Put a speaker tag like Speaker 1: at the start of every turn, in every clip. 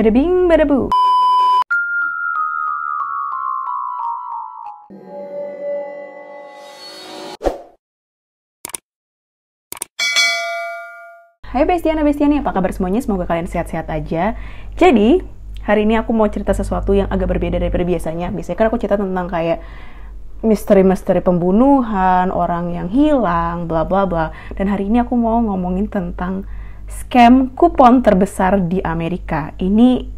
Speaker 1: Bada bing, bada bu. Hai Bestiana, apa kabar semuanya? Semoga kalian sehat-sehat aja. Jadi, hari ini aku mau cerita sesuatu yang agak berbeda daripada biasanya. Biasanya kan aku cerita tentang kayak misteri-misteri pembunuhan, orang yang hilang, bla bla bla. Dan hari ini aku mau ngomongin tentang scam kupon terbesar di Amerika. Ini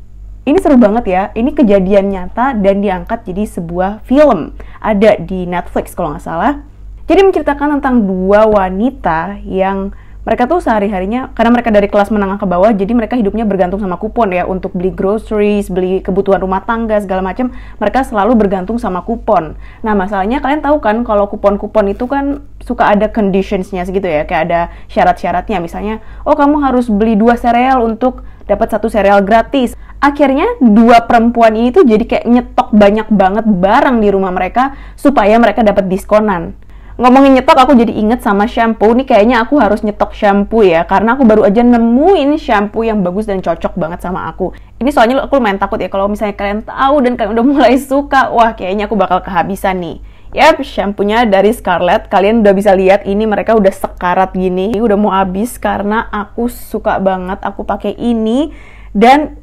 Speaker 1: seru banget ya. Ini kejadian nyata dan diangkat jadi sebuah film. Ada di Netflix kalau nggak salah. Jadi menceritakan tentang dua wanita yang mereka tuh sehari-harinya, karena mereka dari kelas menengah ke bawah, jadi mereka hidupnya bergantung sama kupon ya, untuk beli groceries, beli kebutuhan rumah tangga, segala macam, mereka selalu bergantung sama kupon. Nah, masalahnya kalian tahu kan, kalau kupon-kupon itu kan suka ada conditionsnya segitu ya, kayak ada syarat-syaratnya, misalnya, oh kamu harus beli 2 sereal untuk dapat 1 sereal gratis. Akhirnya, 2 perempuan ini tuh jadi kayak nyetok banyak banget barang di rumah mereka, supaya mereka dapat diskonan. Ngomongin nyetok, aku jadi inget sama shampoo. Nih kayaknya aku harus nyetok shampoo ya, karena aku baru aja nemuin shampoo yang bagus dan cocok banget sama aku. Ini soalnya aku lumayan takut ya, kalau misalnya kalian tahu dan kalian udah mulai suka, wah kayaknya aku bakal kehabisan nih. Yap, shampoonya dari Scarlett. Kalian udah bisa lihat ini mereka udah sekarat gini. Udah mau habis karena aku suka banget aku pakai ini. Dan,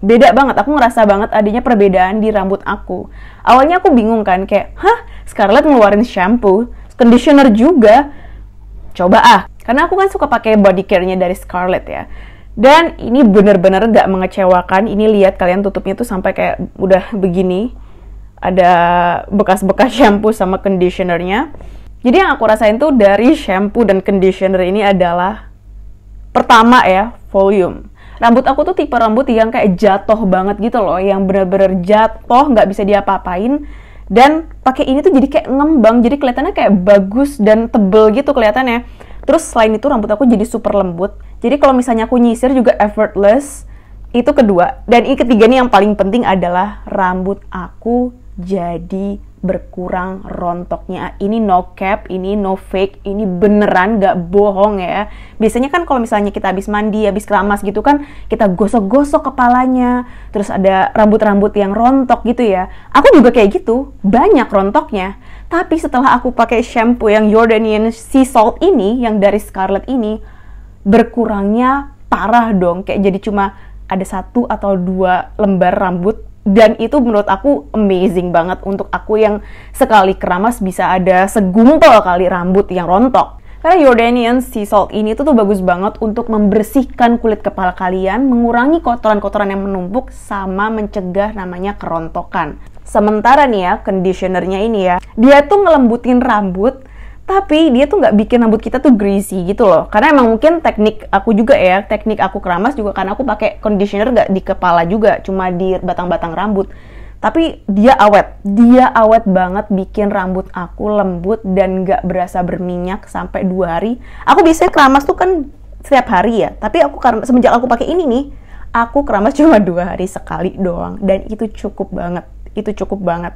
Speaker 1: beda banget, aku ngerasa banget adanya perbedaan di rambut aku. Awalnya aku bingung kan, kayak, Scarlett ngeluarin shampoo, conditioner juga. Coba karena aku kan suka pakai body care-nya dari Scarlett ya. Dan ini bener-bener gak mengecewakan. Ini lihat kalian tutupnya tuh sampai kayak udah begini. Ada bekas-bekas shampoo sama conditioner-nya. Jadi yang aku rasain tuh dari shampoo dan conditioner ini adalah, pertama ya, volume. Rambut aku tuh tipe rambut yang kayak jatuh banget gitu loh, yang bener-bener jatuh, nggak bisa diapa-apain. Dan pakai ini tuh jadi kayak ngembang, jadi kelihatannya kayak bagus dan tebel gitu kelihatannya. Terus selain itu rambut aku jadi super lembut. Jadi kalau misalnya aku nyisir juga effortless. Itu kedua. Dan ini ketiga nih yang paling penting adalah rambut aku jadi berkurang rontoknya. Ini no cap, ini no fake, ini beneran gak bohong ya. Biasanya kan kalau misalnya kita habis mandi, habis keramas gitu kan, kita gosok-gosok kepalanya, terus ada rambut-rambut yang rontok gitu ya. Aku juga kayak gitu, banyak rontoknya. Tapi setelah aku pakai shampoo yang Jordanian Sea Salt ini, yang dari Scarlett ini, berkurangnya parah dong. Kayak jadi cuma ada 1 atau 2 lembar rambut. Dan itu menurut aku amazing banget untuk aku yang sekali keramas bisa ada segumpal kali rambut yang rontok. Karena Jordanian Sea Salt ini tuh bagus banget untuk membersihkan kulit kepala kalian, mengurangi kotoran-kotoran yang menumpuk, sama mencegah namanya kerontokan. Sementara nih ya, conditionernya ini ya, dia tuh ngelembutin rambut, tapi dia tuh nggak bikin rambut kita tuh greasy gitu loh. Karena emang mungkin teknik aku juga ya, teknik aku keramas juga karena aku pakai conditioner nggak di kepala juga, cuma di batang-batang rambut. Tapi dia awet banget, bikin rambut aku lembut dan nggak berasa berminyak sampai 2 hari. Aku biasanya keramas tuh kan setiap hari ya, tapi semenjak aku pakai ini nih, aku keramas cuma 2 hari sekali doang, dan itu cukup banget.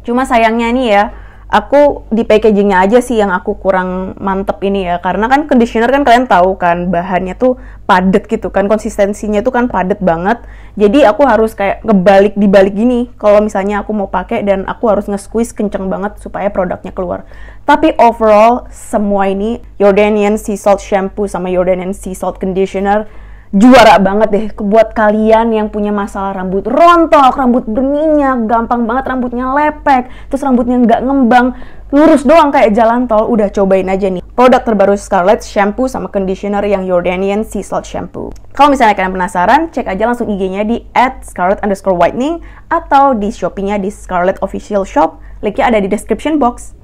Speaker 1: Cuma sayangnya nih ya, aku di packagingnya aja sih yang aku kurang mantep ini ya, karena kan conditioner kan kalian tahu kan bahannya tuh padet gitu kan, konsistensinya tuh kan padet banget, jadi aku harus kayak dibalik gini kalau misalnya aku mau pakai, dan aku harus nge-squeeze kenceng banget supaya produknya keluar. Tapi overall semua ini, Jordanian Sea Salt shampoo sama Jordanian Sea Salt conditioner, juara banget deh buat kalian yang punya masalah rambut rontok, rambut berminyak, gampang banget rambutnya lepek, terus rambutnya nggak ngembang, lurus doang kayak jalan tol. Udah cobain aja nih produk terbaru Scarlett, shampoo sama conditioner yang Jordanian Sea Salt shampoo. Kalau misalnya kalian penasaran, cek aja langsung IG-nya di @scarlett_whitening atau di Shopee-nya di Scarlett Official Shop. Linknya ada di description box.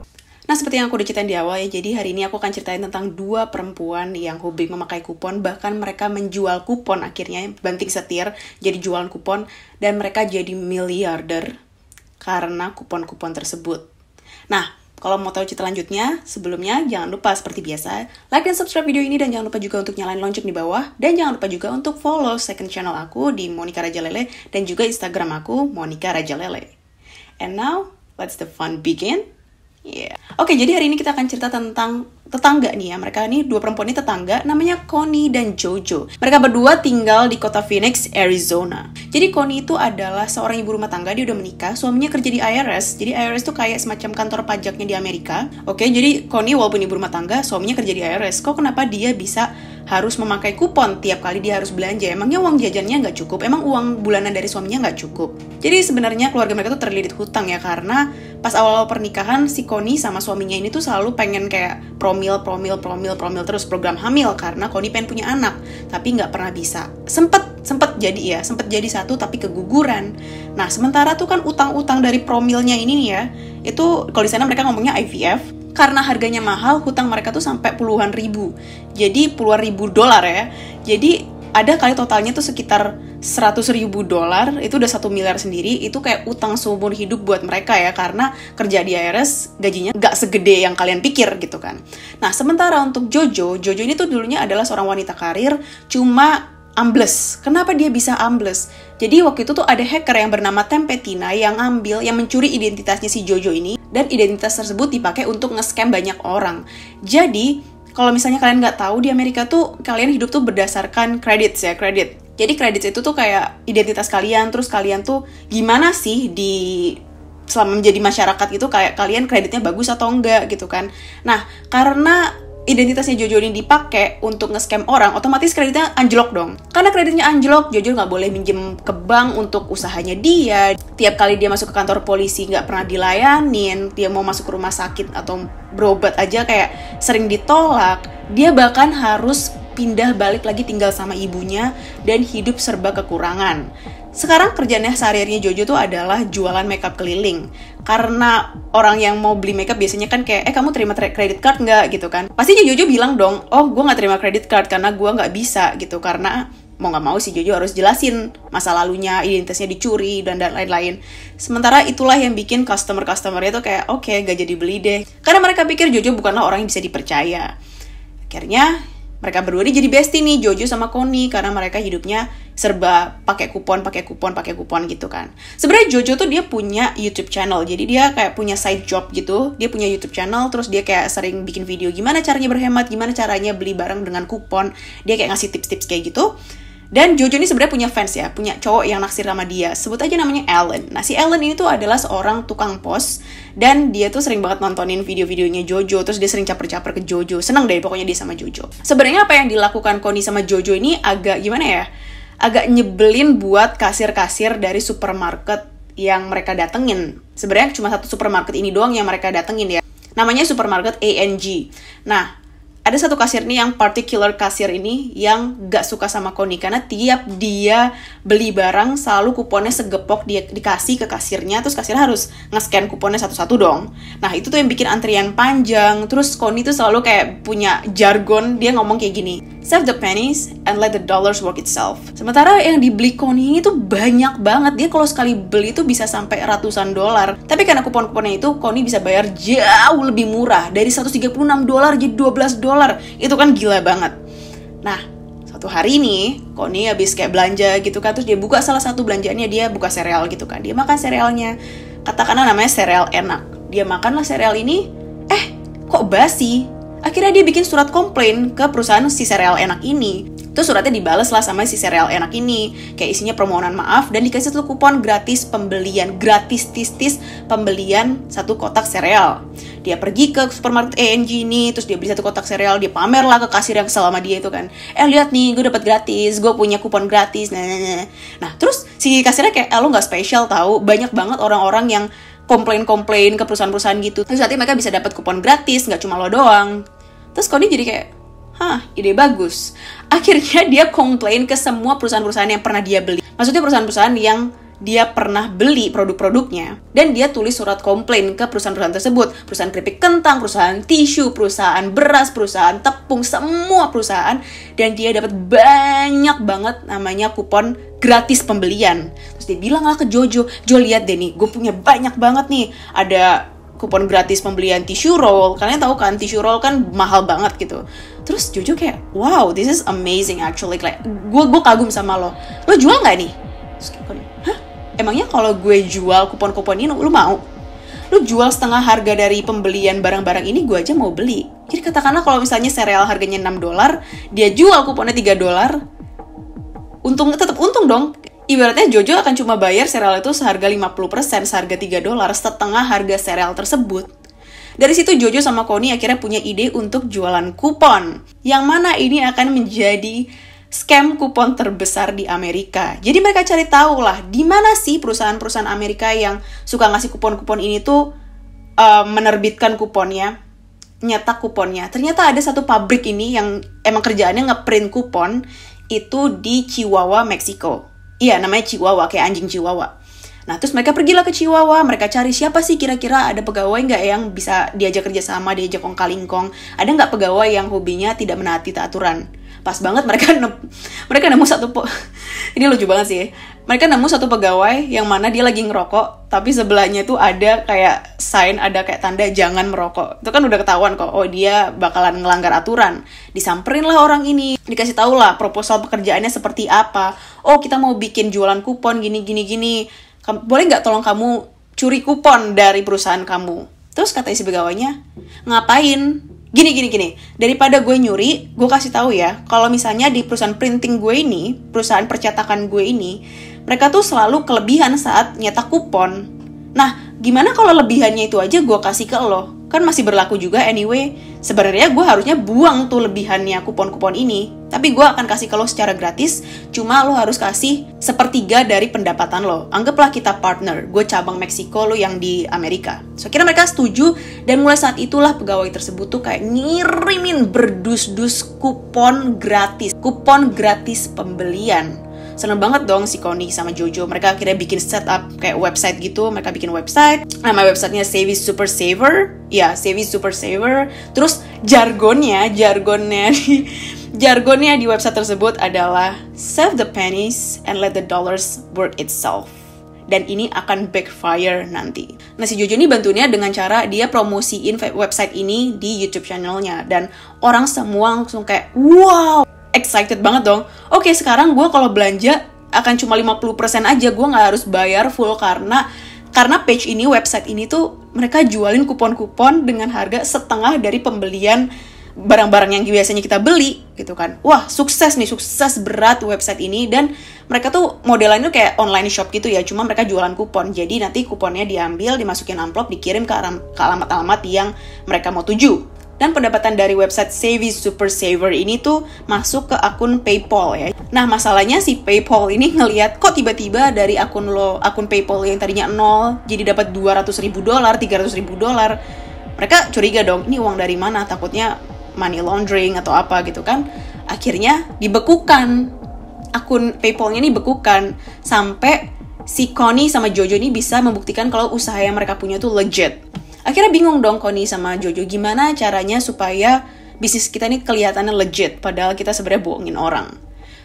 Speaker 1: Nah, seperti yang aku udah ceritain di awal ya, jadi hari ini aku akan ceritain tentang 2 perempuan yang hobi memakai kupon, bahkan mereka menjual kupon akhirnya, banting setir, jadi jualan kupon, dan mereka jadi miliarder karena kupon-kupon tersebut. Nah, kalau mau tahu cerita lanjutnya, sebelumnya jangan lupa seperti biasa, like dan subscribe video ini, dan jangan lupa juga untuk nyalain lonceng di bawah, dan jangan lupa juga untuk follow second channel aku di Monica Rajalele, dan juga Instagram aku, Monica Rajalele. And now, let's the fun begin. Yeah. Oke, jadi hari ini kita akan cerita tentang tetangga nih ya. Mereka nih dua perempuan ini tetangga, namanya Connie dan Jojo. Mereka berdua tinggal di kota Phoenix, Arizona. Jadi Connie itu adalah seorang ibu rumah tangga, dia udah menikah, suaminya kerja di IRS. Jadi IRS tuh kayak semacam kantor pajaknya di Amerika. Oke, jadi Connie walaupun ibu rumah tangga, suaminya kerja di IRS. Kok kenapa dia bisa harus memakai kupon tiap kali dia harus belanja? Emangnya uang jajannya nggak cukup? Emang uang bulanan dari suaminya nggak cukup? Jadi sebenarnya keluarga mereka tuh terlilit hutang ya, karena pas awal-awal pernikahan si Connie sama suaminya ini tuh selalu pengen kayak promil terus program hamil, karena Connie pengen punya anak tapi nggak pernah bisa. Sempet jadi satu tapi keguguran. Nah sementara tuh kan utang-utang dari promilnya ini nih ya, itu kalau di sana mereka ngomongnya IVF. Karena harganya mahal, hutang mereka tuh sampai puluhan ribu. Jadi puluhan ribu dolar ya. Jadi ada kali totalnya tuh sekitar $100,000, itu udah 1 miliar sendiri. Itu kayak utang seumur hidup buat mereka ya, karena kerja di IRS gajinya gak segede yang kalian pikir gitu kan. Nah sementara untuk Jojo ini tuh dulunya adalah seorang wanita karir, cuma ambles. Kenapa dia bisa ambles? Jadi waktu itu tuh ada hacker yang bernama Tempetina yang mencuri identitasnya si Jojo ini, dan identitas tersebut dipakai untuk nge-scam banyak orang. Jadi kalau misalnya kalian nggak tahu, di Amerika tuh kalian hidup tuh berdasarkan credits ya, kredit. Jadi credits itu tuh kayak identitas kalian, terus kalian tuh gimana sih selama menjadi masyarakat itu, kayak kalian kreditnya bagus atau enggak gitu kan. Nah karena identitasnya Jojo ini dipakai untuk nge-scam orang, otomatis kreditnya anjlok dong. Karena kreditnya anjlok, Jojo nggak boleh minjem ke bank untuk usahanya dia. Tiap kali dia masuk ke kantor polisi nggak pernah dilayanin. Dia mau masuk ke rumah sakit atau berobat aja kayak sering ditolak. Dia bahkan harus pindah balik lagi tinggal sama ibunya dan hidup serba kekurangan. Sekarang kerjaannya sehari-harinya Jojo tuh adalah jualan makeup keliling. Karena orang yang mau beli makeup biasanya kan kayak, kamu terima credit card nggak gitu kan? Pastinya Jojo bilang dong, oh gue nggak terima credit card karena gue nggak bisa gitu. Karena mau nggak mau si Jojo harus jelasin masa lalunya, identitasnya dicuri dan lain-lain. Sementara itulah yang bikin customer-customernya tuh kayak, oke, gak jadi beli deh. Karena mereka pikir Jojo bukanlah orang yang bisa dipercaya. Akhirnya mereka berdua jadi bestie nih, Jojo sama Connie, karena mereka hidupnya serba pakai kupon gitu kan. Sebenarnya Jojo tuh dia punya YouTube channel, jadi dia kayak punya side job gitu. Dia punya YouTube channel, terus dia kayak sering bikin video gimana caranya berhemat, gimana caranya beli barang dengan kupon. Dia kayak ngasih tips-tips kayak gitu. Dan Jojo ini sebenarnya punya fans ya, punya cowok yang naksir sama dia. Sebut aja namanya Alan. Nah, si Alan ini tuh adalah seorang tukang pos, dan dia tuh sering banget nontonin video-videonya Jojo, terus dia sering caper-caper ke Jojo. Seneng deh pokoknya dia sama Jojo. Sebenarnya apa yang dilakukan Connie sama Jojo ini agak gimana ya? Agak nyebelin buat kasir-kasir dari supermarket yang mereka datengin. Sebenarnya cuma satu supermarket ini doang yang mereka datengin ya. Namanya supermarket A&G. Nah, ada satu kasir nih, yang particular kasir ini yang gak suka sama Connie, karena tiap dia beli barang selalu kuponnya segepok dia dikasih ke kasirnya, terus kasirnya harus nge-scan kuponnya satu-satu dong. Nah itu tuh yang bikin antrian panjang. Terus Connie tuh selalu kayak punya jargon, dia ngomong kayak gini, save the pennies and let the dollars work itself. Sementara yang dibeli Connie ini tuh banyak banget. Dia kalau sekali beli tuh bisa sampai ratusan dolar. Tapi karena kupon-kuponnya itu, Connie bisa bayar jauh lebih murah, dari $136 jadi $12. Itu kan gila banget. Nah, suatu hari nih, Connie habis kayak belanja gitu kan, terus dia buka salah satu belanjaannya, dia buka sereal gitu kan. Dia makan serealnya, katakanlah namanya sereal enak. Dia makanlah sereal ini, kok basi? Akhirnya dia bikin surat komplain ke perusahaan si sereal enak ini. Terus suratnya dibales lah sama si sereal enak ini, kayak isinya permohonan maaf dan dikasih satu kupon gratis pembelian, gratis pembelian satu kotak sereal. Dia pergi ke supermarket A&G ini, terus dia beli satu kotak sereal, dia pamer lah ke kasir yang kesel sama dia itu kan. Lihat nih, gue dapat gratis, gue punya kupon gratis. Nah, terus si kasirnya kayak, lo nggak spesial tahu, banyak banget orang-orang yang komplain ke perusahaan-perusahaan gitu. Terus nanti mereka bisa dapat kupon gratis, nggak cuma lo doang. Terus Connie jadi kayak, ide bagus. Akhirnya dia komplain ke semua perusahaan-perusahaan yang pernah dia beli. Maksudnya perusahaan-perusahaan yang dia pernah beli produk-produknya. Dan dia tulis surat komplain ke perusahaan-perusahaan tersebut. Perusahaan keripik kentang, perusahaan tisu, perusahaan beras, perusahaan tepung, semua perusahaan. Dan dia dapat banyak banget namanya kupon gratis pembelian. Terus dia bilang lah ke Jojo, Jo lihat deh nih, gue punya banyak banget nih. Ada kupon gratis pembelian tissue roll. Kalian tahu kan tissue roll kan mahal banget gitu. Terus Jojo kayak, wow, this is amazing actually. Like, gue kagum sama lo. Lo jual nggak nih? Terus kayak, emangnya kalau gue jual kupon-kupon ini lo mau? lu jual setengah harga dari pembelian barang-barang ini, gue aja mau beli. Jadi katakanlah kalau misalnya sereal harganya $6, dia jual kuponnya $3, tetap untung dong. Ibaratnya Jojo akan cuma bayar sereal itu seharga 50%, seharga $3, setengah harga sereal tersebut. Dari situ Jojo sama Connie akhirnya punya ide untuk jualan kupon. Yang mana ini akan menjadi scam kupon terbesar di Amerika. Jadi mereka cari tahu lah, di mana sih perusahaan-perusahaan Amerika yang suka ngasih kupon-kupon ini tuh menerbitkan kuponnya, nyetak kuponnya. Ternyata ada satu pabrik ini yang emang kerjaannya ngeprint kupon, itu di Chihuahua, Meksiko. Iya, namanya Chihuahua, kayak anjing Chihuahua. Nah, terus mereka pergilah ke Chihuahua, mereka cari siapa sih kira-kira ada pegawai nggak yang bisa diajak kerjasama, diajak kong-kali-kong. Ada nggak pegawai yang hobinya tidak menaati aturan? Pas banget mereka nemu satu ini lucu banget sih. Mereka nemu satu pegawai yang mana dia lagi ngerokok, tapi sebelahnya tuh ada kayak sign, ada kayak tanda jangan merokok. Itu kan udah ketahuan kok, oh dia bakalan ngelanggar aturan. Disamperin lah orang ini, dikasih tahu lah proposal pekerjaannya seperti apa. Oh, kita mau bikin jualan kupon gini. Boleh nggak tolong kamu curi kupon dari perusahaan kamu? Terus kata isi pegawainya, ngapain? Gini. Daripada gue nyuri, gue kasih tahu ya, kalau misalnya di perusahaan printing gue ini, perusahaan percetakan gue ini, mereka tuh selalu kelebihan saat nyetak kupon. Nah, gimana kalau lebihannya itu aja gue kasih ke lo? Kan masih berlaku juga anyway. Sebenarnya gue harusnya buang tuh lebihannya kupon-kupon ini. Tapi gue akan kasih ke lo secara gratis, cuma lo harus kasih 1/3 dari pendapatan lo. Anggaplah kita partner, gue cabang Meksiko, lo yang di Amerika. So, kira mereka setuju, dan mulai saat itulah pegawai tersebut tuh kayak ngirimin berdus-dus kupon gratis pembelian. Seneng banget dong si Connie sama Jojo. Mereka akhirnya bikin setup kayak website gitu. Mereka bikin website. Nama websitenya Savvy Super Saver. Ya, Savvy Super Saver. Terus jargonnya di website tersebut adalah save the pennies and let the dollars work itself. Dan ini akan backfire nanti. Nah, si Jojo ini bantunya dengan cara dia promosiin website ini di YouTube channelnya. Dan orang semua langsung kayak, wow, excited banget dong. Oke, sekarang gue kalau belanja akan cuma 50% aja. Gue gak harus bayar full karena page ini, website ini tuh mereka jualin kupon-kupon dengan harga setengah dari pembelian barang-barang yang biasanya kita beli gitu kan. Wah, sukses berat website ini. Dan mereka tuh modelannya kayak online shop gitu ya, cuma mereka jualan kupon. Jadi nanti kuponnya diambil, dimasukin amplop, dikirim ke alamat-alamat yang mereka mau tuju. Dan pendapatan dari website Savvy Super Saver ini tuh masuk ke akun PayPal ya. Nah, masalahnya si PayPal ini ngelihat kok tiba-tiba dari akun PayPal yang tadinya 0 jadi dapat $200,000, $300,000. Mereka curiga dong, ini uang dari mana? Takutnya money laundering atau apa gitu kan. Akhirnya dibekukan. Akun PayPal-nya ini bekukan sampai si Connie sama Jojo ini bisa membuktikan kalau usaha yang mereka punya tuh legit. Akhirnya bingung dong Connie sama Jojo, gimana caranya supaya bisnis kita ini kelihatannya legit, padahal kita sebenarnya bohongin orang.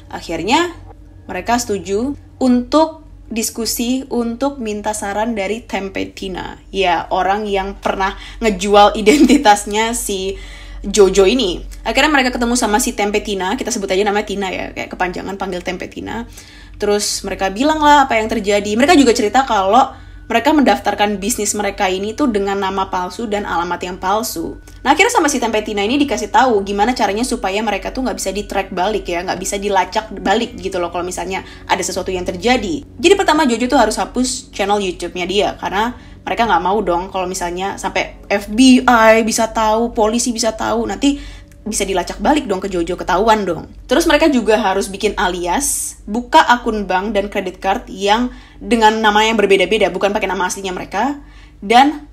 Speaker 1: Akhirnya mereka setuju untuk diskusi untuk minta saran dari Tempe Tina. Ya, orang yang pernah ngejual identitasnya si Jojo ini. Akhirnya mereka ketemu sama si Tempe Tina, kita sebut aja namanya Tina ya, kayak kepanjangan panggil Tempe Tina. Terus mereka bilang lah apa yang terjadi. Mereka juga cerita kalau mereka mendaftarkan bisnis mereka ini tuh dengan nama palsu dan alamat yang palsu. Nah, akhirnya sama si Tempe Tina ini dikasih tahu gimana caranya supaya mereka tuh nggak bisa di-track balik ya, nggak bisa dilacak balik gitu loh kalau misalnya ada sesuatu yang terjadi. Jadi pertama Jojo tuh harus hapus channel YouTube-nya dia, karena mereka nggak mau dong kalau misalnya sampai FBI bisa tahu, polisi bisa tahu, nanti bisa dilacak balik dong ke Jojo, ketahuan dong. Terus mereka juga harus bikin alias, buka akun bank dan credit card yang dengan nama yang berbeda-beda, bukan pakai nama aslinya mereka. Dan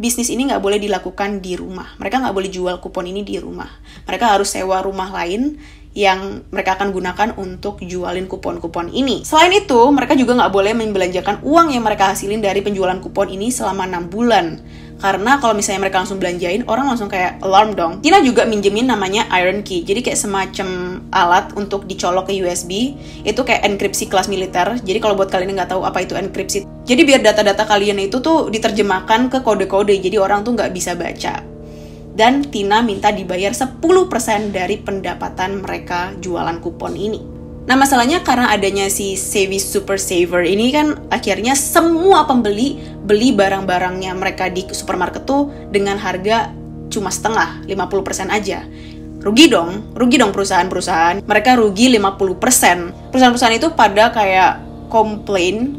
Speaker 1: bisnis ini nggak boleh dilakukan di rumah. Mereka nggak boleh jual kupon ini di rumah. Mereka harus sewa rumah lain yang mereka akan gunakan untuk jualin kupon-kupon ini. Selain itu, mereka juga nggak boleh membelanjakan uang yang mereka hasilin dari penjualan kupon ini selama 6 bulan. Karena kalau misalnya mereka langsung belanjain, orang langsung kayak alarm dong. Tina juga minjemin namanya Iron Key. Jadi kayak semacam alat untuk dicolok ke USB. Itu kayak enkripsi kelas militer. Jadi kalau buat kalian yang nggak tahu apa itu enkripsi, jadi biar data-data kalian itu tuh diterjemahkan ke kode-kode. Jadi orang tuh nggak bisa baca. Dan Tina minta dibayar 10% dari pendapatan mereka jualan kupon ini. Nah masalahnya karena adanya si Savvy Super Saver ini kan akhirnya semua pembeli beli barang-barangnya mereka di supermarket tuh dengan harga cuma setengah, 50% aja. Rugi dong perusahaan-perusahaan. Mereka rugi 50%. Perusahaan-perusahaan itu pada kayak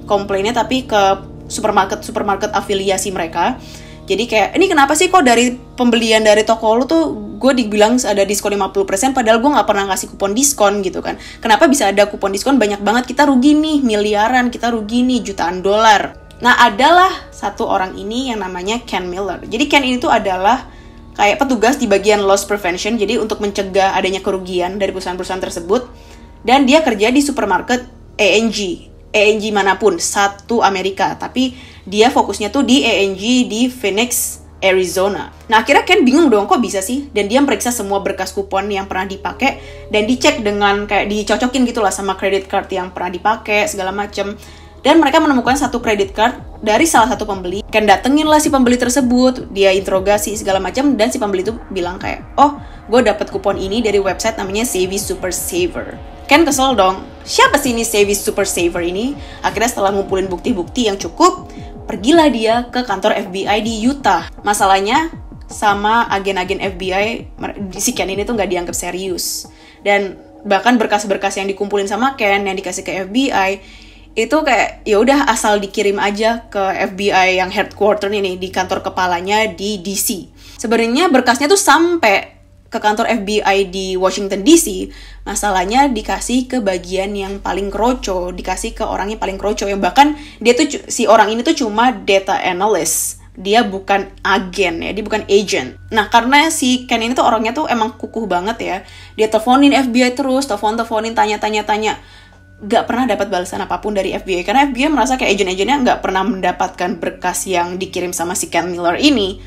Speaker 1: komplainnya tapi ke supermarket afiliasi mereka. Jadi kayak, ini kenapa sih kok dari pembelian dari toko lu tuh gue dibilang ada diskon 50% padahal gue gak pernah ngasih kupon diskon gitu kan. Kenapa bisa ada kupon diskon banyak banget, kita rugi nih miliaran, kita rugi nih jutaan dolar. Nah adalah satu orang ini yang namanya Ken Miller. Jadi Ken ini tuh adalah kayak petugas di bagian loss prevention, jadi untuk mencegah adanya kerugian dari perusahaan-perusahaan tersebut. Dan dia kerja di supermarket A&G manapun, satu Amerika, tapi dia fokusnya tuh di A&G di Phoenix, Arizona. Nah akhirnya Ken bingung dong, kok bisa sih? Dan dia meriksa semua berkas kupon yang pernah dipakai dan dicek dengan kayak dicocokin gitulah sama credit card yang pernah dipakai segala macem. Dan mereka menemukan satu credit card dari salah satu pembeli. Ken datengin lah si pembeli tersebut, dia interogasi segala macam, dan si pembeli itu bilang kayak, oh gue dapet kupon ini dari website namanya Savvy Super Saver. Ken kesel dong, siapa sih ini Savvy Super Saver ini? Akhirnya setelah ngumpulin bukti-bukti yang cukup, pergilah dia ke kantor FBI di Utah. Masalahnya sama agen-agen FBI, si Ken ini tuh nggak dianggap serius. Dan bahkan berkas-berkas yang dikumpulin sama Ken yang dikasih ke FBI itu kayak ya udah asal dikirim aja ke FBI yang headquarter ini di kantor kepalanya di DC. Sebenarnya berkasnya tuh sampai ke kantor FBI di Washington DC, masalahnya dikasih ke bagian yang paling kroco, dikasih ke orang yang paling kroco, yang bahkan dia tuh si orang ini tuh cuma data analyst, dia bukan agen ya, dia bukan agent. Nah karena si Ken ini tuh orangnya tuh emang kukuh banget ya, dia teleponin FBI terus, teleponin tanya, gak pernah dapat balasan apapun dari FBI, karena FBI merasa kayak agen-agennya gak pernah mendapatkan berkas yang dikirim sama si Ken Miller ini.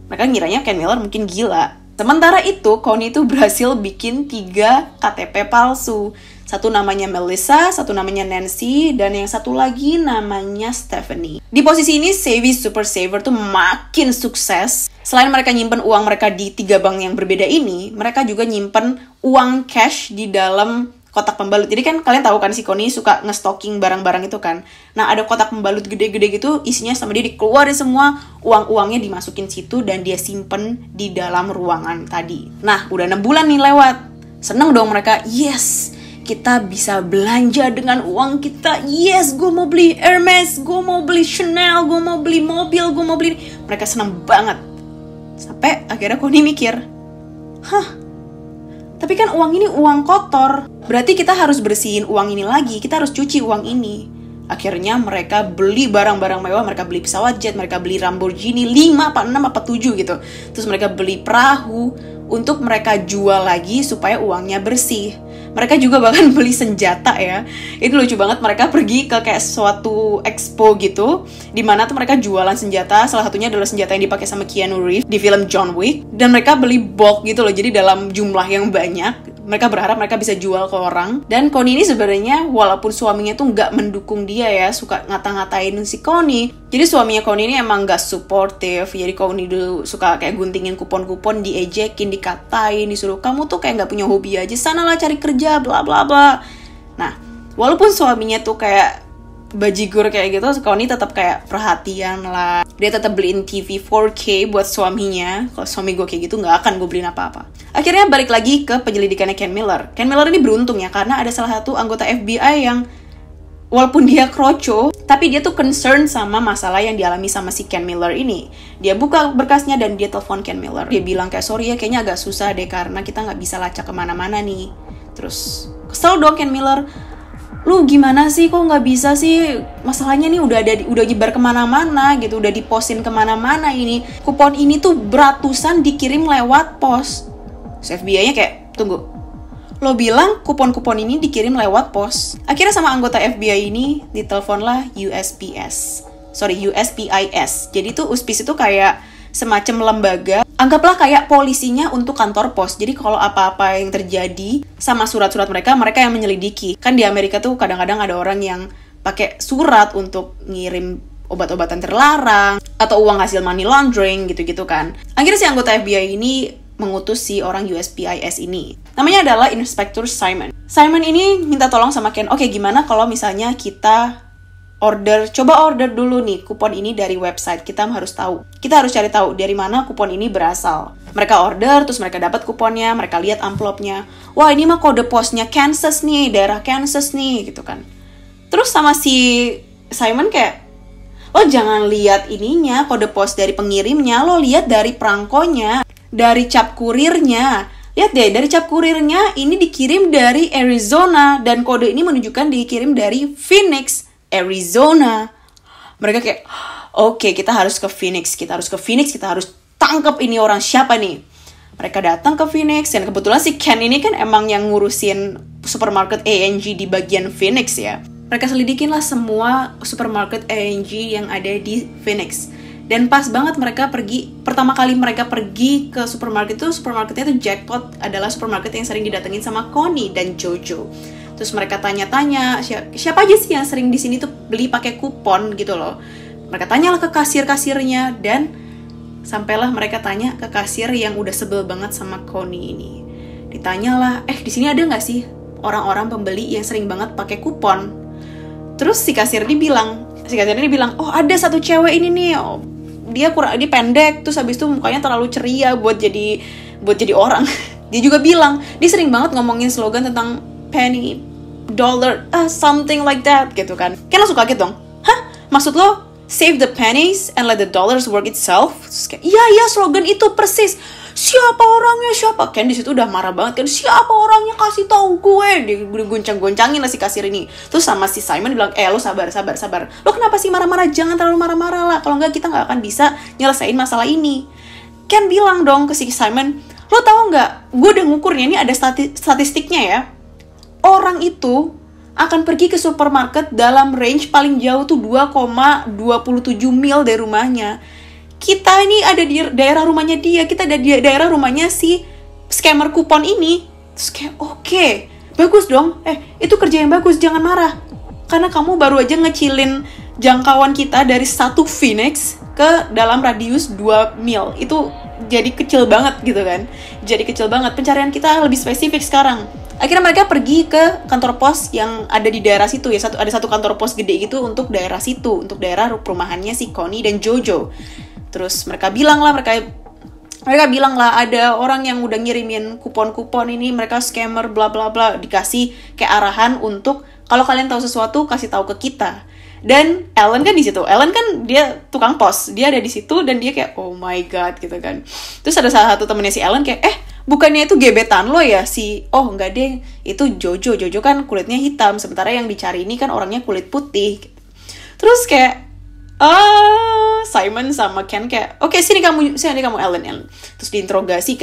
Speaker 1: Mereka ngiranya Ken Miller mungkin gila. Sementara itu, Connie itu berhasil bikin 3 KTP palsu. Satu namanya Melissa, satu namanya Nancy, dan yang satu lagi namanya Stephanie. Di posisi ini, Savvy Super Saver tuh makin sukses. Selain mereka nyimpen uang mereka di 3 bank yang berbeda ini, mereka juga nyimpen uang cash di dalam kotak pembalut. Jadi kan kalian tahu kan si Connie suka nge-stocking barang-barang itu kan. Nah ada kotak pembalut gede-gede gitu, isinya sama dia dikeluarin semua, uang-uangnya dimasukin situ dan dia simpen di dalam ruangan tadi. Nah udah 6 bulan nih lewat. Seneng dong mereka, yes kita bisa belanja dengan uang kita, yes gue mau beli Hermes, gue mau beli Chanel, gue mau beli mobil, gue mau beli. Mereka seneng banget. Sampai akhirnya Connie mikir, tapi kan uang ini uang kotor. Berarti kita harus bersihin uang ini lagi. Kita harus cuci uang ini. Akhirnya mereka beli barang-barang mewah. Mereka beli pesawat jet. Mereka beli Lamborghini 5, apa 6, apa 7 gitu. Terus mereka beli perahu untuk mereka jual lagi supaya uangnya bersih. Mereka juga bahkan beli senjata ya. Itu lucu banget, mereka pergi ke kayak suatu expo gitu, dimana tuh mereka jualan senjata. Salah satunya adalah senjata yang dipakai sama Keanu Reeves di film John Wick. Dan mereka beli bulk gitu loh, jadi dalam jumlah yang banyak. Mereka berharap mereka bisa jual ke orang. Dan Connie ini sebenarnya walaupun suaminya tuh nggak mendukung dia ya, suka ngata-ngatain si Connie. Jadi suaminya Connie ini emang nggak supportive. Jadi Connie dulu suka kayak guntingin kupon-kupon, diejekin, dikatain, disuruh kamu tuh kayak nggak punya hobi aja, sanalah cari kerja, bla bla bla. Nah, walaupun suaminya tuh kayak bajigur kayak gitu, Connie tetap kayak perhatian lah. Dia tetap beliin TV 4K buat suaminya. Kalau suami gue kayak gitu nggak akan gue beliin apa-apa. Akhirnya balik lagi ke penyelidikannya Ken Miller. Ken Miller ini beruntung ya, karena ada salah satu anggota FBI yang walaupun dia kroco, tapi dia tuh concern sama masalah yang dialami sama si Ken Miller ini. Dia buka berkasnya dan dia telepon Ken Miller. Dia bilang kayak, sorry ya kayaknya agak susah deh karena kita nggak bisa lacak kemana-mana nih. Terus kesel dong Ken Miller. Lu gimana sih, kok nggak bisa sih? Masalahnya nih udah nyebar kemana-mana gitu, udah dipostin kemana-mana ini. Kupon ini tuh beratusan dikirim lewat pos. FBI-nya kayak, tunggu, lo bilang kupon-kupon ini dikirim lewat pos. Akhirnya sama anggota FBI ini diteleponlah USPS. Jadi tuh USPS itu kayak semacam lembaga, anggaplah kayak polisinya untuk kantor pos. Jadi kalau apa-apa yang terjadi sama surat-surat mereka yang menyelidiki. Kan di Amerika tuh kadang-kadang ada orang yang pakai surat untuk ngirim obat-obatan terlarang atau uang hasil money laundering gitu-gitu kan. Akhirnya si anggota FBI ini mengutus si orang USPIS ini. Namanya adalah Inspector Simon. Simon ini minta tolong sama Ken, oke gimana kalau misalnya kita coba order dulu nih kupon ini dari website. Kita harus cari tahu dari mana kupon ini berasal. Mereka order, terus mereka dapat kuponnya, mereka lihat amplopnya. Wah, ini mah kode posnya Kansas nih, daerah Kansas nih, gitu kan. Terus sama si Simon kayak, lo jangan lihat ininya, kode pos dari pengirimnya, lo lihat dari perangkonya, dari cap kurirnya. Lihat deh, dari cap kurirnya ini dikirim dari Arizona, dan kode ini menunjukkan dikirim dari Phoenix, Arizona. Mereka kayak, oke, kita harus ke Phoenix, kita harus tangkap ini orang siapa nih. Mereka datang ke Phoenix, dan kebetulan si Ken ini kan emang yang ngurusin supermarket A&G di bagian Phoenix ya. Mereka selidikin lah semua supermarket A&G yang ada di Phoenix. Dan pas banget pertama kali mereka pergi ke supermarketnya itu Jackpot adalah supermarket yang sering didatengin sama Connie dan Jojo. Terus mereka tanya-tanya, siapa aja sih yang sering di sini tuh beli pakai kupon gitu loh. Mereka tanyalah ke kasir-kasirnya, dan sampailah mereka tanya ke kasir yang udah sebel banget sama Connie ini. Ditanyalah, di sini ada nggak sih orang-orang pembeli yang sering banget pakai kupon? Terus si kasir ini bilang, oh ada satu cewek ini nih, dia pendek, terus habis itu mukanya terlalu ceria buat jadi orang. Dia juga bilang, dia sering banget ngomongin slogan tentang penny, dollar, something like that gitu kan. Kan langsung kaget dong, hah? Maksud lo save the pennies and let the dollars work itself? Terus kayak, iya slogan itu persis. Siapa orangnya? Ken di situ udah marah banget kan. Siapa orangnya, kasih tahu gue. Dia goncang-goncangin lah si kasir ini. Terus sama si Simon bilang, lo sabar. Lo kenapa sih marah-marah? Jangan terlalu marah-marah lah. Kalau enggak kita nggak akan bisa nyelesain masalah ini. Ken bilang dong ke si Simon, lo tahu nggak? Gue udah ngukurnya, ini ada statistiknya ya. Orang itu akan pergi ke supermarket dalam range paling jauh tuh 2,27 mil dari rumahnya. Kita ini ada di daerah rumahnya dia, kita ada di daerah rumahnya si scammer kupon ini. Terus kayak, oke, bagus dong. Itu kerja yang bagus, jangan marah. Karena kamu baru aja ngecilin jangkauan kita dari satu Phoenix ke dalam radius 2 mil. Itu jadi kecil banget gitu kan. Jadi kecil banget. Pencarian kita lebih spesifik sekarang. Akhirnya mereka pergi ke kantor pos yang ada di daerah situ ya. Ada satu kantor pos gede gitu untuk daerah situ, untuk daerah perumahannya si Connie dan Jojo. Terus mereka bilang lah ada orang yang udah ngirimin kupon-kupon ini, mereka scammer bla bla bla, dikasih kayak arahan untuk kalau kalian tahu sesuatu kasih tahu ke kita. Dan Ellen kan di situ. Ellen kan dia tukang pos, dia ada di situ dan dia kayak oh my god gitu kan. Terus ada salah satu temennya si Ellen kayak bukannya itu gebetan lo ya enggak deh, itu Jojo kan kulitnya hitam, sementara yang dicari ini kan orangnya kulit putih. Terus kayak Simon sama Ken kayak, oke, sini kamu Ellen. Terus diinterogasi.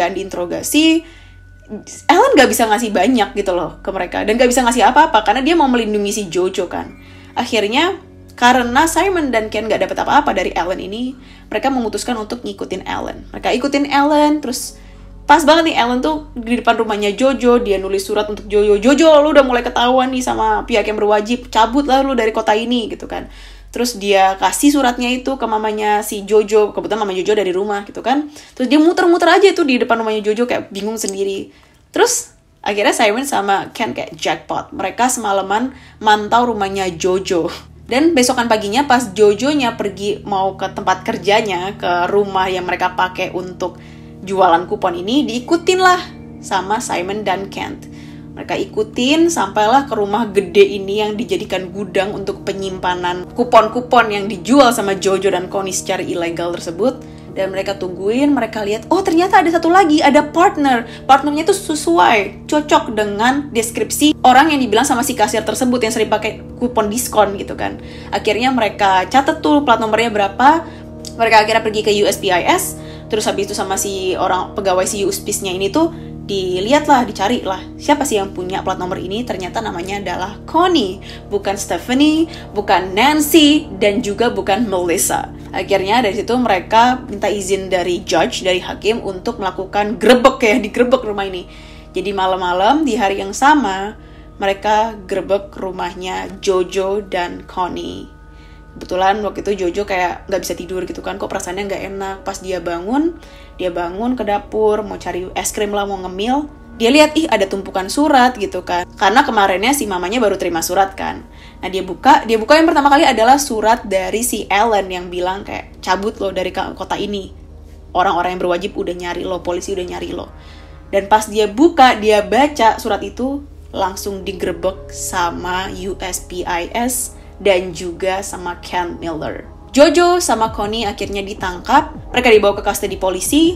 Speaker 1: Ellen gak bisa ngasih banyak gitu loh ke mereka, dan gak bisa ngasih apa-apa karena dia mau melindungi si Jojo kan. Akhirnya karena Simon dan Ken gak dapet apa-apa dari Ellen ini, mereka memutuskan untuk ngikutin Ellen. Mereka ikutin Ellen, terus pas banget nih Ellen tuh di depan rumahnya Jojo, dia nulis surat untuk Jojo, lu udah mulai ketahuan nih sama pihak yang berwajib, cabut lah lu dari kota ini gitu kan. Terus dia kasih suratnya itu ke mamanya si Jojo, kebetulan mama Jojo dari rumah gitu kan. Terus dia muter-muter aja tuh di depan rumahnya Jojo kayak bingung sendiri. Terus akhirnya Simon sama Ken kayak jackpot. Mereka semalaman mantau rumahnya Jojo. Dan besokan paginya pas Jojonya pergi mau ke tempat kerjanya, ke rumah yang mereka pakai untuk jualan kupon ini, diikutin lah sama Simon dan Ken. Mereka ikutin sampailah ke rumah gede ini yang dijadikan gudang untuk penyimpanan kupon-kupon yang dijual sama Jojo dan Connie secara ilegal tersebut. Dan mereka tungguin, mereka lihat, oh ternyata ada satu lagi, ada partnernya itu sesuai, cocok dengan deskripsi orang yang dibilang sama si kasir tersebut yang sering pakai kupon diskon gitu kan. Akhirnya mereka catat tuh plat nomornya berapa, mereka akhirnya pergi ke USPIS, terus habis itu sama si orang pegawai si USPIS-nya ini tuh dicari lah siapa sih yang punya plat nomor ini. Ternyata namanya adalah Connie, bukan Stephanie, bukan Nancy, dan juga bukan Melissa. Akhirnya dari situ mereka minta izin dari judge, dari hakim untuk melakukan digerebek rumah ini. Jadi malam-malam di hari yang sama mereka gerebek rumahnya Jojo dan Connie. Kebetulan waktu itu Jojo kayak nggak bisa tidur gitu kan, kok perasaannya nggak enak. Pas dia bangun ke dapur, mau cari es krim lah, mau ngemil. Dia lihat, ada tumpukan surat gitu kan. Karena kemarinnya si mamanya baru terima surat kan. Nah dia buka yang pertama kali adalah surat dari si Ellen yang bilang kayak, cabut lo dari kota ini. Orang-orang yang berwajib udah nyari lo, polisi udah nyari lo. Dan pas dia buka, dia baca surat itu, langsung digerebek sama USPIS dan juga sama Ken Miller. Jojo sama Connie akhirnya ditangkap, mereka dibawa ke kustodi polisi,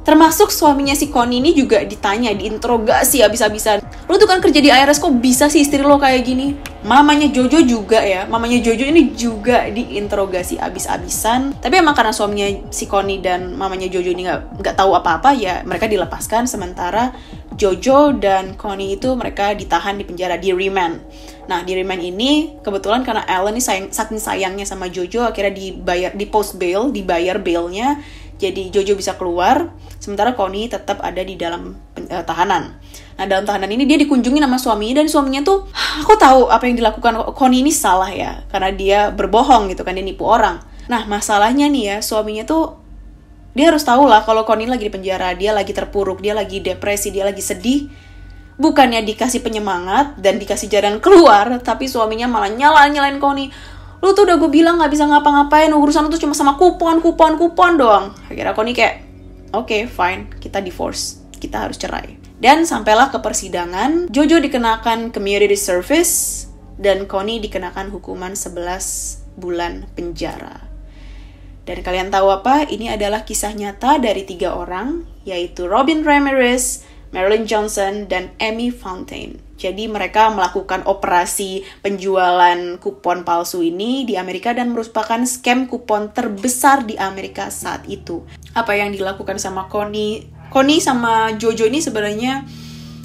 Speaker 1: termasuk suaminya si Connie ini juga ditanya, diinterogasi habis-habisan. Lo tuh kan kerja di IRS, kok bisa sih istri lo kayak gini? Mamanya Jojo ini juga diinterogasi habis-habisan. Tapi emang karena suaminya si Connie dan mamanya Jojo ini nggak tahu apa-apa, ya mereka dilepaskan. Sementara Jojo dan Connie itu mereka ditahan di penjara, di remand. Nah, di remand ini kebetulan karena Ellen ini saking sayangnya sama Jojo, akhirnya dibayar bailnya. Jadi Jojo bisa keluar, sementara Connie tetap ada di dalam tahanan. Nah, dalam tahanan ini dia dikunjungi sama suaminya, dan suaminya tuh, aku tahu apa yang dilakukan Connie ini salah ya, karena dia berbohong gitu kan, dia nipu orang. Nah, masalahnya nih ya, suaminya tuh, dia harus tahu lah kalau Connie lagi di penjara, dia lagi terpuruk, dia lagi depresi, dia lagi sedih. Bukannya dikasih penyemangat dan dikasih jalan keluar, tapi suaminya malah nyalain Connie. Lu tuh udah gue bilang gak bisa ngapa-ngapain, urusan lu tuh cuma sama kupon doang. Akhirnya Connie kayak, oke, fine, kita divorce, kita harus cerai. Dan sampailah ke persidangan, Jojo dikenakan community service, dan Connie dikenakan hukuman 11 bulan penjara. Dan kalian tahu apa? Ini adalah kisah nyata dari 3 orang, yaitu Robin Ramirez, Marilyn Johnson, dan Amy Fontaine. Jadi mereka melakukan operasi penjualan kupon palsu ini di Amerika dan merupakan scam kupon terbesar di Amerika saat itu. Apa yang dilakukan sama Connie sama Jojo ini sebenarnya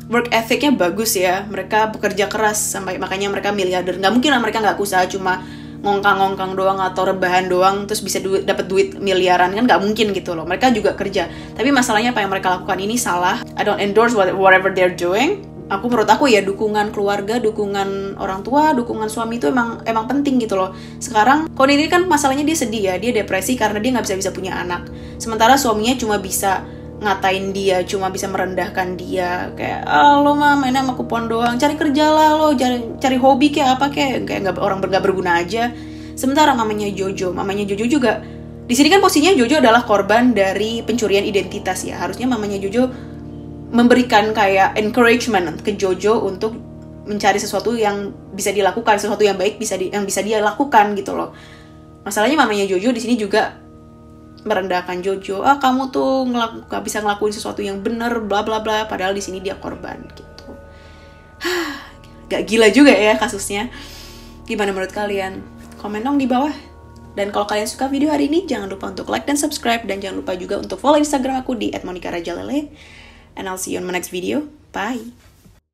Speaker 1: work ethicnya bagus ya. Mereka bekerja keras sampai makanya mereka miliarder. Nggak mungkin lah mereka nggak usaha cuma ngongkang doang atau rebahan doang terus bisa dapat duit miliaran, kan nggak mungkin gitu loh. Mereka juga kerja. Tapi masalahnya apa yang mereka lakukan ini salah. I don't endorse whatever they're doing. Menurut aku ya, dukungan keluarga, dukungan orang tua, dukungan suami itu emang penting gitu loh. Sekarang Connie ini kan masalahnya dia sedih ya, dia depresi karena dia nggak bisa punya anak. Sementara suaminya cuma bisa ngatain dia, cuma bisa merendahkan dia, kayak lo mah mainnya sama kupon doang, cari kerja lah lo, cari hobi kayak apa kayak nggak orang nggak berguna aja. Sementara mamanya Jojo juga di sini kan posisinya Jojo adalah korban dari pencurian identitas ya. Harusnya mamanya Jojo memberikan kayak encouragement ke Jojo untuk mencari sesuatu yang bisa dilakukan, sesuatu yang baik yang bisa dia lakukan gitu loh. Masalahnya mamanya Jojo di sini juga merendahkan Jojo. Kamu tuh gak bisa ngelakuin sesuatu yang bener, bla bla bla. Padahal di sini dia korban gitu. Gak gila juga ya kasusnya. Gimana menurut kalian? Komen dong di bawah. Dan kalau kalian suka video hari ini, jangan lupa untuk like dan subscribe. Dan jangan lupa juga untuk follow Instagram aku di @monicarajalele. And I'll see you on my next video. Bye!